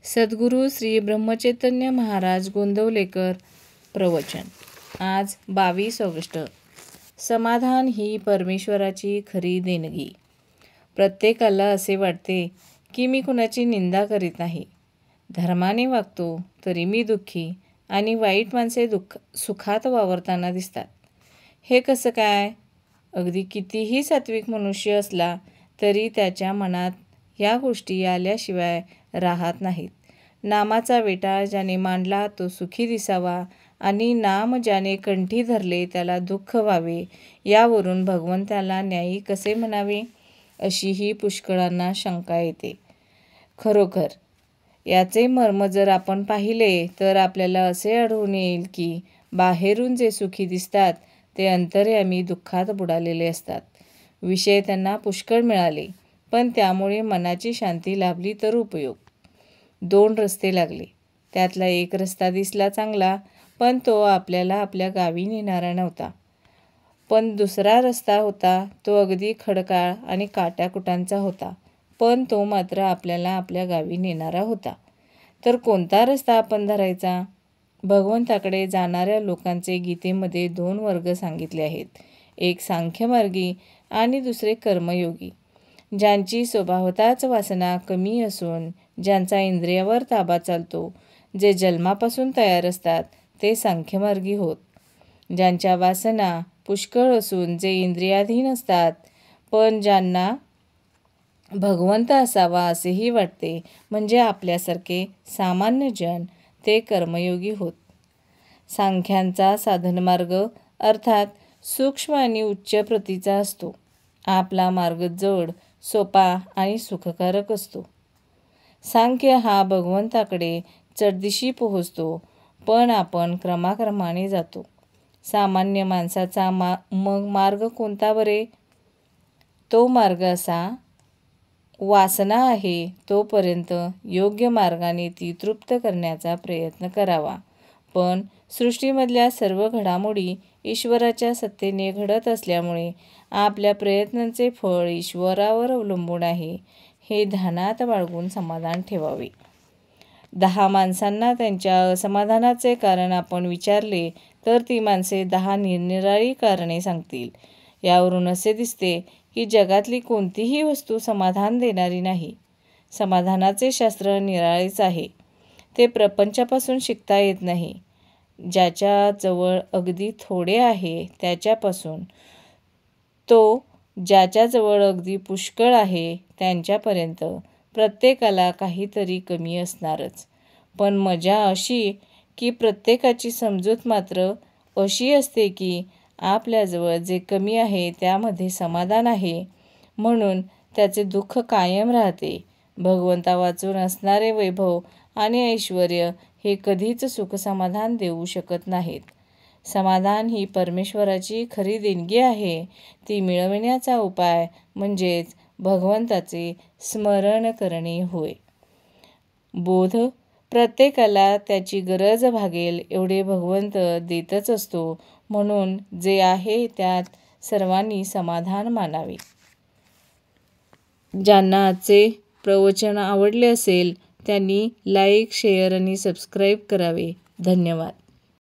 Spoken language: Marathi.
सद्गुरू श्री ब्रह्मचैतन्य महाराज गोंदवलेकर प्रवचन. आज 22 ऑगस्ट. समाधान ही परमेश्वराची खरी देणगी. प्रत्येकाला असे वाटते की मी कुणाची निंदा करीत नाही. धर्माने वागतो तरी मी दुःखी आणि वाईट माणसे सुखात वावरताना दिसतात. हे कसं काय? अगदी कितीही सात्विक मनुष्य असला तरी त्याच्या मनात या गोष्टी आल्याशिवाय राहत नाहीत. नामाचा वेटा ज्याने मांडला तो सुखी दिसावा आणि नाम ज्याने कंठी धरले त्याला दुःख व्हावे, यावरून भगवंताला न्यायी कसे म्हणावे, अशीही पुष्कळांना शंका येते. खरोखर याचे मर्म जर आपण पाहिले तर आपल्याला असे आढळून येईल की बाहेरून जे सुखी दिसतात ते अंतर्यामी दुःखात बुडालेले असतात. विषय त्यांना पुष्कळ मिळाले, पण त्यामुळे मनाची शांती लाभली तर उपयोग. 2 रस्ते लागले. त्यातला एक रस्ता दिसला चांगला, पण तो आपल्याला आपल्या गावी नेणारा नव्हता. पण दुसरा रस्ता होता तो अगदी खडकाळ आणि काट्याकुटांचा होता, पण तो मात्र आपल्याला आपल्या गावी नेणारा होता. तर कोणता रस्ता आपण धरायचा? भगवंताकडे जाणाऱ्या लोकांचे गीतेमध्ये 2 वर्ग सांगितले आहेत. एक सांख्यमार्गी आणि दुसरे कर्मयोगी. ज्यांची स्वभावतःच वासना कमी असून ज्यांचा इंद्रियावर ताबा चालतो, जे जन्मापासून तयार असतात ते सांख्यमार्गी होत. ज्यांच्या वासना पुष्कळ असून जे इंद्रियाधीन असतात, पण ज्यांना भगवंत असावा असेही वाटते, म्हणजे आपल्यासारखे सामान्य जन, ते कर्मयोगी होत. सांख्यांचा साधनमार्ग अर्थात सूक्ष्म आणि उच्च प्रतीचा असतो. आपला मार्ग जड, सोपा आणि सुखकारक असतो. सांख्य हा भगवंताकडे चटदिशी पोहोचतो, पण आपण क्रमाक्रमाने जातो. सामान्य माणसाचा मग मार्ग कोणता बरे? तो मार्ग असा, वासना आहे तोपर्यंत योग्य मार्गाने ती तृप्त करण्याचा प्रयत्न करावा. पण सृष्टीमधल्या सर्व घडामोडी ईश्वराच्या सत्तेने घडत असल्यामुळे आपल्या प्रयत्नांचे फळ ईश्वरावर अवलंबून आहे, हे ध्यानात बाळगून समाधान ठेवावे. 10 माणसांना त्यांच्या असमाधानाचे कारण आपण विचारले तर ती माणसे 10 निरनिराळी कारणे सांगतील. यावरून असे दिसते की जगातली कोणतीही वस्तू समाधान देणारी नाही. समाधानाचे शास्त्र निराळेच आहे. ते प्रपंचापासून शिकता येत नाही. ज्याच्याजवळ अगदी थोडे आहे त्याच्यापासून तो ज्याच्याजवळ अगदी पुष्कळ आहे त्यांच्यापर्यंत प्रत्येकाला काहीतरी कमी असणारच. पण मजा अशी की प्रत्येकाची समजूत मात्र अशी असते की आपल्याजवळ जे कमी आहे त्यामध्ये समाधान आहे, म्हणून त्याचे दुःख कायम राहते. भगवंतावाचून असणारे वैभव आणि ऐश्वर हे कधीच सुखसमाधान देऊ शकत नाहीत. समाधान ही परमेश्वराची खरी देणगी आहे. ती मिळविण्याचा उपाय म्हणजेच भगवंताचे स्मरण करणे होय. बोध प्रत्येकाला त्याची गरज भागेल एवढे भगवंत देतच असतो, म्हणून जे आहे त्यात सर्वांनी समाधान मानावे. ज्यांना आजचे प्रवचन आवडले असेल त्यांनी लाईक, शेअर आणि सबस्क्राईब करावे. धन्यवाद.